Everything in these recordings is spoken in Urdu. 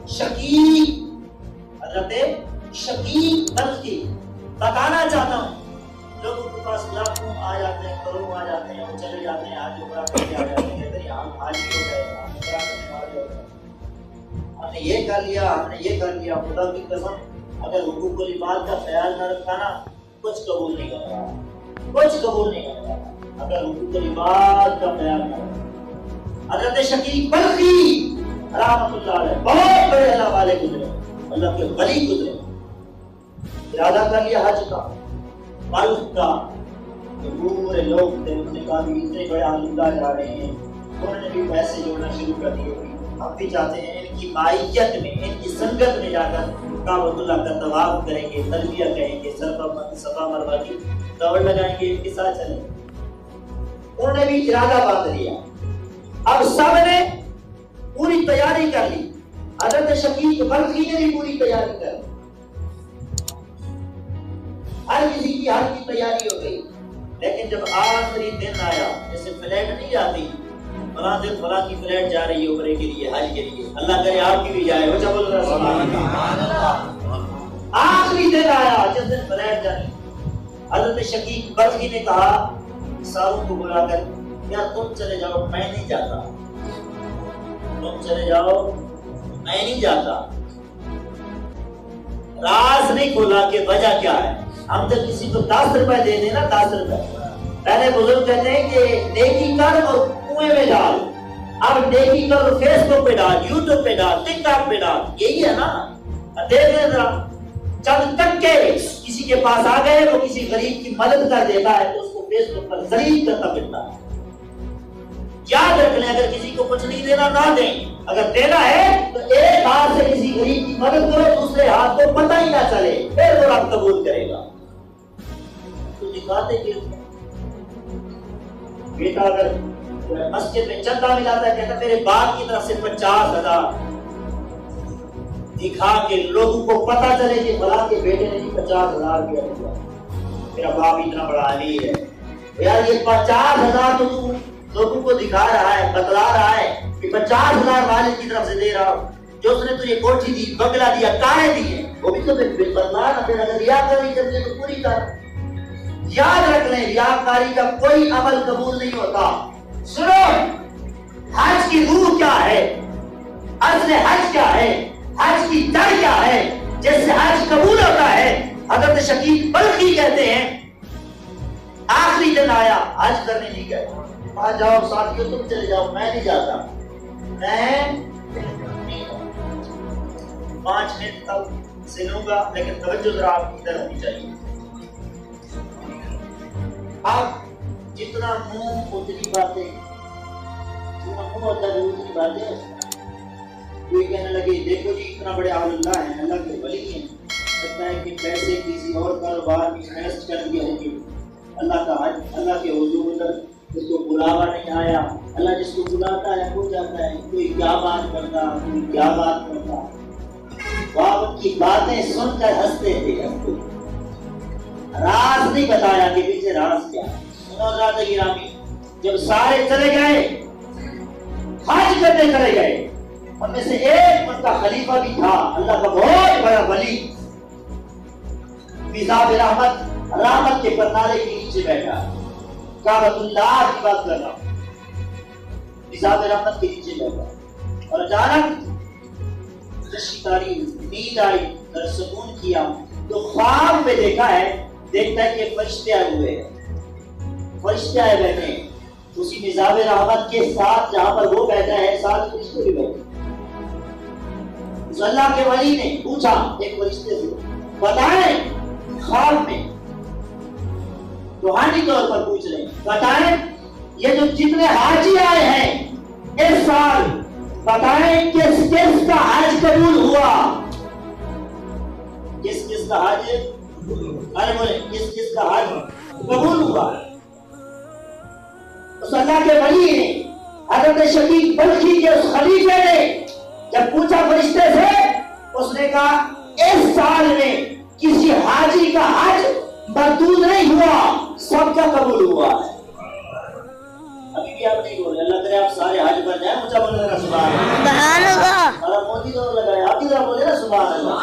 شقیق حضرت شقیق بلخی بتانا چاہتا ہوں، لوگوں کے پاس لاکھوں آ جاتے ہیں، کروڑوں آ جاتے ہیں، وہ چلے جاتے ہیں، آج عمرہ کر کے آ جاتے ہیں، کہتے ہیں ہم حاجی ہو گئے، ہم عمرہ کرنے والے ہو گئے، ہم نے یہ کر لیا، ہم نے یہ کر لیا۔ خدا کی قسم اگر حقوق العباد کا خیال نہ رکھا نا، کچھ قبول نہیں کر رہا، کچھ قبول نہیں کر رہا اگر حقوق العباد کا خیال نہ رکھا۔ حضرت شقیق بلخی رحمۃ اللہ علیہ بہت بڑے اللہ والے گزرے، اللہ کے ولی گزرے، ارادہ کر لیا حج کا، بلخ کا، پورے لوگ تھے، انہوں نے کہا کہ اتنے بڑے آلودہ جا رہے ہیں، انہوں نے بھی پیسے جوڑنا شروع کر دیے، ہم بھی چاہتے ہیں ان کی مائیت میں، ان کی سنگت میں جا کر کعبۃ اللہ کا طواف کریں گے، تلبیہ کہیں گے، صفا مروہ کی دوڑ لگائیں گے، ان کے ساتھ چلیں گے۔ انہوں نے بھی ارادہ باندھ لیا، اب سب نے پوری تیاری کر لی، حضرت شقیق بلخی نے بھی پوری تیاری کر لی، ہر کسی کی ہر کی تیاری ہو گئی، لیکن جب آخری دن آیا، جیسے فلائٹ نہیں جاتی، فلاں دن فلاں کی فلائٹ جا رہی ہے عمرے کے لیے، حج کے لیے، اللہ کرے آپ کی بھی جائے، وہ جب اللہ سبحان اللہ، آخری دن آیا جس دن فلائٹ جانی، حضرت شقیق بلخی نے کہا ساروں کو بلا کر، یار تم چلے جاؤ، میں نہیں جاتا، تم چلے جاؤ، میں نہیں جاتا۔ راز نہیں کھولا کہ وجہ کیا ہے۔ ہم جب کسی کو 10 روپے دے دیں نا، 10 روپے، پہلے بزرگ کہتے ہیں کہ نیکی کر اور کنویں میں ڈال، اب نیکی کر اور فیس بک پہ ڈال، یوٹیوب پہ ڈال، ٹک ٹاک پہ ڈال، یہی ہے نا۔ دیکھ لیں ذرا، چند ٹکے کسی کے پاس آ گئے، وہ کسی غریب کی مدد کر دیتا ہے تو اس کو فیس بک پر ذلیل کرتا ملتا ہے۔ یاد رکھ لیں، اگر کسی کو کچھ نہیں دینا نہ دیں، اگر دینا ہے تو ایک ہاتھ سے کسی غریب کی مدد کرو، دوسرے ہاتھ کو پتہ ہی نہ چلے، پھر وہ رب قبول کرے گا۔ تو دکھاتے کہ بیٹا اگر مسجد میں چندہ ملاتا ہے، کہتا میرے باپ کی طرف سے 50,000 دکھا کے لوگوں کو پتہ چلے کہ فلاں کے بیٹے نے 50,000 دیا، میرا باپ اتنا بڑا امیر ہے۔ یار یہ 50,000 تو لوگوں کو دکھا رہا ہے، بتلا رہا ہے کہ 50,000 والد کی طرف سے دے رہا ہوں، جو اس نے تجھے کوٹھی دی، بنگلہ دیا، کاریں دی ہیں، وہ بھی تو بتلا نہ، پھر اگر ریاکاری کرنی ہے تو پوری کر۔ یاد رکھ لیں، ریاکاری کا کوئی عمل قبول نہیں ہوتا۔ سنو، حج کی روح کیا ہے، اصل حج کیا ہے، حج کی جڑ کیا ہے جس سے حج قبول ہوتا ہے۔ حضرت شقیق بلخی کہتے ہیں آخری دن آیا، حج کرنے نہیں گئے، آ جاؤ ساتھیوں تم چلے جاؤ، میں نہیں جاتا، میں 5 منٹ تک سنوں گا، لیکن توجہ ذرا آپ کی ادھر ہونی چاہیے۔ آپ جتنا منہ اتنی باتیں، جتنا منہ ہوتا ہے اتنی باتیں، کوئی کہنے لگے دیکھو جی اتنا بڑے عالم اللہ ہیں، اللہ کے ولی ہیں، لگتا ہے کہ پیسے کسی اور کاروبار میں انویسٹ کر دیا ہے کہ اللہ کا حج، اللہ کے حضور میں اس کو بلاوا نہیں آیا، اللہ جس کو بلاتا ہے ہو جاتا ہے، کوئی کیا بات کرتا، کوئی کیا بات کرتا، وہ ان کی باتیں سن کر ہنستے تھے، راز نہیں بتایا کہ پیچھے راز کیا ہے۔ سنو ذات گرامی، جب سارے چلے گئے، حج کرنے چلے گئے، ان میں سے ایک ان کا خلیفہ بھی تھا، اللہ کا بہت بڑا ولی، میزاب رحمت، رحمت کے پرنالے کے نیچے بیٹھا، کعبۃ اللہ کی بات کر رہا ہوں، میزاب رحمت کے نیچے بیٹھا، اور اچانک نیند آئی، در سکون کیا تو خواب میں دیکھتا ہے کہ فرشتے آئے ہوئے ہیں، فرشتے آئے بیٹھے ہیں اسی میزاب رحمت کے ساتھ، جہاں پر وہ بیٹھا ہے ساتھ فرشتے بھی بیٹھے۔ اس اللہ کے ولی نے پوچھا ایک فرشتے سے، بتائیں خواب میں، روحانی طور پر پوچھ رہے ہیں، بتائیں یہ جو جتنے حاجی آئے ہیں اس سال، بتائیں کس کس کا حج قبول ہوا، کس کس کا حج، ارے بولے کس کس کا حج قبول ہوا۔ اس اللہ کے ولی نے، حضرت شقیق بلخی کے اس خلیفے نے جب پوچھا فرشتے سے، اس نے کہا اس سال میں کسی حاجی کا حج مردود نہیں ہوا، سب کا قبول ہوا ہے۔ ابھی بھی آپ نہیں بولے، اللہ کرے آپ سارے حج پر جائیں، مجھے بولنا سبحان اللہ، سارا موتی دور لگایا، سبحان اللہ.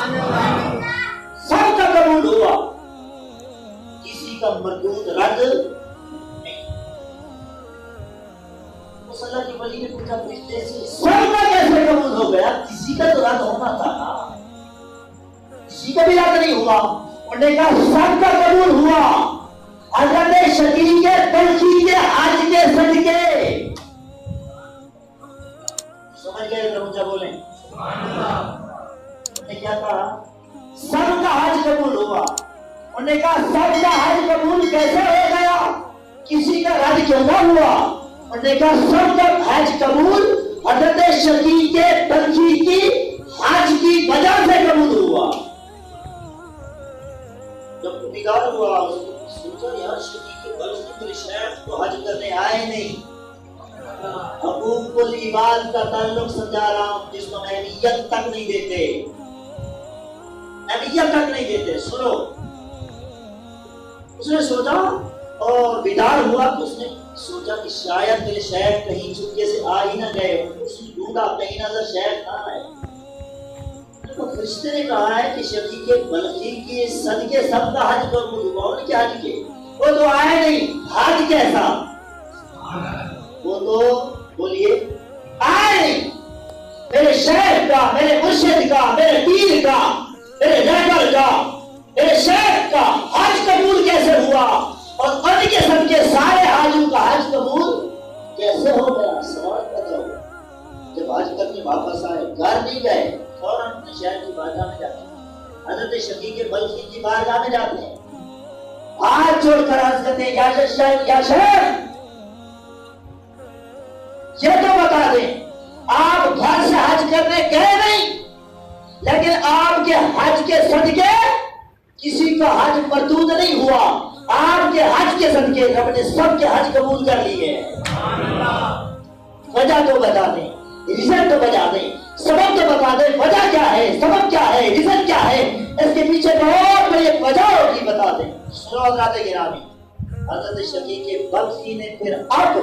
سب کا قبول ہوا, کسی کا مردود رد نہیں. اس اللہ کے ولی نے پوچھا فرشتے سے سب کا کیسے قبول ہو گیا؟ کسی کا تو رد ہونا تھا نا, کسی کا بھی رد نہیں ہوا. انہوں نے کہا سب کا قبول ہوا حضرت شقیق بلخی کے حج کے صدقے. سمجھ گئے تو مجھے بولیں نے کیا کہا؟ سب کا حج قبول ہوا. انہوں نے کہا سب کا حج قبول کیسے ہو گیا؟ کسی کا رد کیوں نہ ہوا؟ انہوں نے کہا سب کا حج قبول حضرت شقیق بلخی کی حج کی وجہ سے قبول ہوا. جب نگاہ ہوا سوچا یار شقیق بلخی میرے شیخ تو حج کرنے آئے نہیں, حقوق العباد کا تعلق سمجھا رہا ہوں جس کو اہمیت تک نہیں دیتے, اہمیت تک نہیں دیتے. سنو, اس نے سوچا اور بیدار ہوا تو اس نے سوچا کہ شاید میرے شیخ کہیں چپکے سے آ ہی نہ گئے. اس نے ڈھونڈا کہیں نظر شیخ نہ آئے. تو فرشتے نے کہا ہے کہ شقیق بلخی کے صدقے سب کا حج قبول ہوا. انہوں نے کیا حج کیا؟ وہ تو آئے نہیں. حج کیسا؟ وہ تو بولیے آئے نہیں. میرے شیخ کا, میرے مرشد کا, میرے پیر کا, میرے رہبر کا, میرے شیخ کا حج قبول کیسے ہوا؟ اور ان کے سب کے سارے حاجوں کا حج قبول کیسے ہو گیا؟ سوال پیدا ہوا. جب حج کرنے واپس آئے, گھر نہیں گئے, فوراً اپنے شہر کی بارگاہ میں جاتے ہیں. حضرت شقیق بلخی کی بارگاہ میں جاتے ہیں, ہاتھ جوڑ کر عرض کرتے ہیں یا شیخ یہ تو بتا دیں آپ گھر سے حج کرنے گئے نہیں, لیکن آپ کے حج کے صدقے کسی کا حج مردود نہیں ہوا. آپ کے حج کے صدقے رب نے سب کے حج قبول کر لیے. وجہ تو بتا دیں, ریزن تو بتا دیں, سبب تو بتا دیں. وجہ کیا ہے, سبب کیا ہے, ریزن کیا ہے؟ اس کے پیچھے بہت بڑی ایک وجہ ہوگی, بتا دیں. سنو حضرات گرامی, حضرت شقیق بلخی نے پھر اب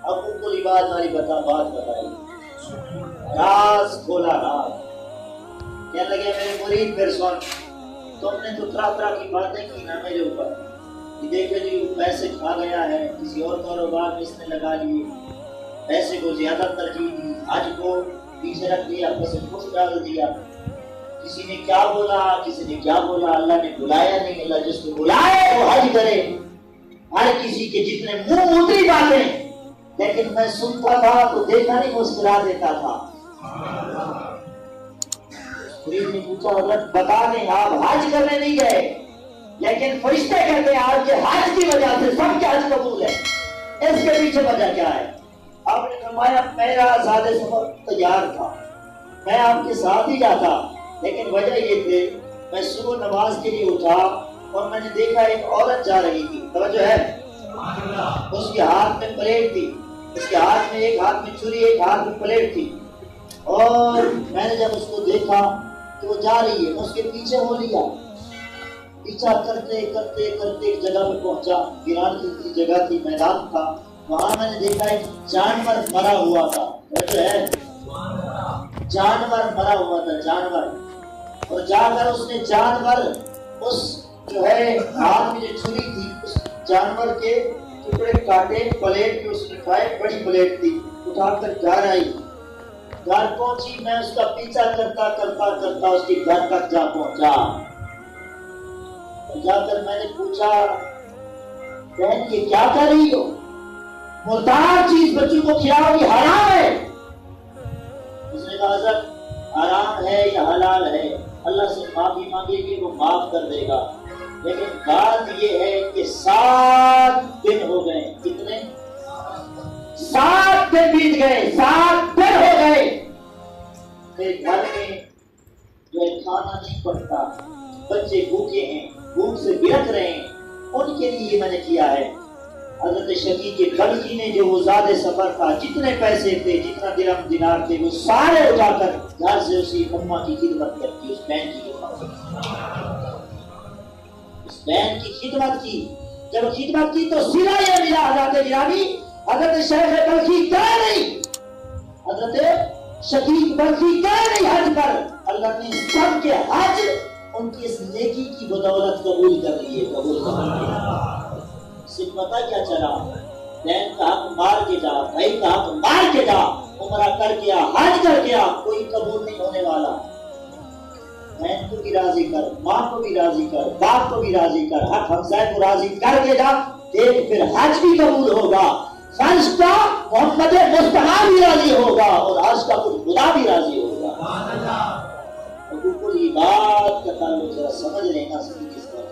حقوق العباد والی بات بتائی, راز کھولا. راز کہنے لگے میرے مرید پھر سن, تم نے تو طرح طرح کی باتیں کی نا میرے اوپر. یہ دیکھو جی پیسے کھا گیا ہے, کسی اور کاروبار میں اس نے لگا لیے, پیسے کو زیادہ ترجیح دی, حج کو پیچھے رکھ دیا, بس خوش ڈال دیا. کسی نے کیا بولا, کسی نے کیا بولا, اللہ نے بلایا نہیں. اللہ جس کو بلائے وہ حج کرے. ہر کسی کے جتنے منہ اتری باتیں, لیکن میں سنتا تھا تو دیکھا نہیں, مسکرا دیتا تھا. مرید نے پوچھا حضرت بتا دیں آپ حج کرنے نہیں گئے, لیکن فرشتے کہتے ہیں آپ کے حج کی وجہ سے سب کے حج قبول ہے. اس کے پیچھے وجہ کیا ہے؟ آپ نے فرمایا میرا سادہ سفر تیار تھا, میں آپ کے ساتھ ہی جاتا, لیکن وجہ یہ تھی میں صبح نماز کے لیے اٹھا اور میں نے دیکھا ایک عورت جا رہی تھی. توجہ ہے, اس کے ہاتھ میں پلیٹ تھی, اس کے ہاتھ میں ایک ہاتھ میں چھری, ایک ہاتھ میں پلیٹ تھی. اور میں نے جب اس کو دیکھا کہ وہ جا رہی ہے, اس کے پیچھے ہو لیا. پیچھا کرتے کرتے کرتے ایک جگہ پہ پہنچا, ویران کی جگہ تھی, میدان تھا. وہاں میں نے دیکھا ایک جانور مرا ہوا تھا. جو ہے جانور مرا ہوا تھا, جانور. اور جا کر اس نے جانور اس جو ہے ہاتھ میں جو چھری تھی اس جانور کے ٹکڑے کاٹے, پلیٹ کے اس نے کھائے. بڑی پلیٹ تھی, اٹھا کر گھر آئی. گھر پہنچی, میں اس کا پیچھا کرتا کرتا کرتا اس کے گھر تک جا پہنچا. جا کر میں نے پوچھا بہن یہ کیا کر رہی ہو؟ مردار چیز بچوں کو کھلاؤ یہ حرام ہے. اس نے کہا حضرت حرام ہے یا حلال ہے, اللہ سے معافی مانگے گی وہ معاف کر دے گا. لیکن بات یہ ہے کہ 7 دن ہو گئے. کتنے؟ 7 دن بیت گئے, 7 دن ہو گئے. میرے گھر میں جو ہے کھانا نہیں پڑتا, بچے بھوکے ہیں, بھوک سے بلک رہے ہیں, ان کے لیے میں نے کیا ہے. حضرت شقیق بلخی نے جو وہ زیادہ سفر تھا, جتنے پیسے تھے, جتنا درہم دینار تھے, وہ سارے اٹھا کر گھر سے اسی اماں کی خدمت کرتی, اس بہن کی اس بہن کی خدمت کی. جب خدمت کی تو صلہ یہ ملا حضرت گرامی, حضرت شیخ بلخی گئے نہیں, حضرت شقیق بلخی گئے نہیں حج پر، اللہ نے سب کے حج ان کی اس نیکی کی بدولت قبول کر لیے، قبول کر لیے۔ صرف پتہ کیا چلا، بہن کا حق مار کے جا، بھائی کا حق مار کے جا، عمرہ کر کے آ، حج کر کے آ، کوئی قبول نہیں ہونے والا۔ بہن کو بھی راضی کر، ماں کو بھی راضی کر، باپ کو بھی راضی کر، حق ہمسائے کو راضی کر کے جا، دیکھ پھر حج بھی قبول ہوگا، فرض کا محمد مصطفیٰ بھی راضی ہوگا، اور عرش کا خود خدا بھی راضی ہوگا۔ حقوق العباد کا تعلق ذرا سمجھ لینا، صحیح کس طرح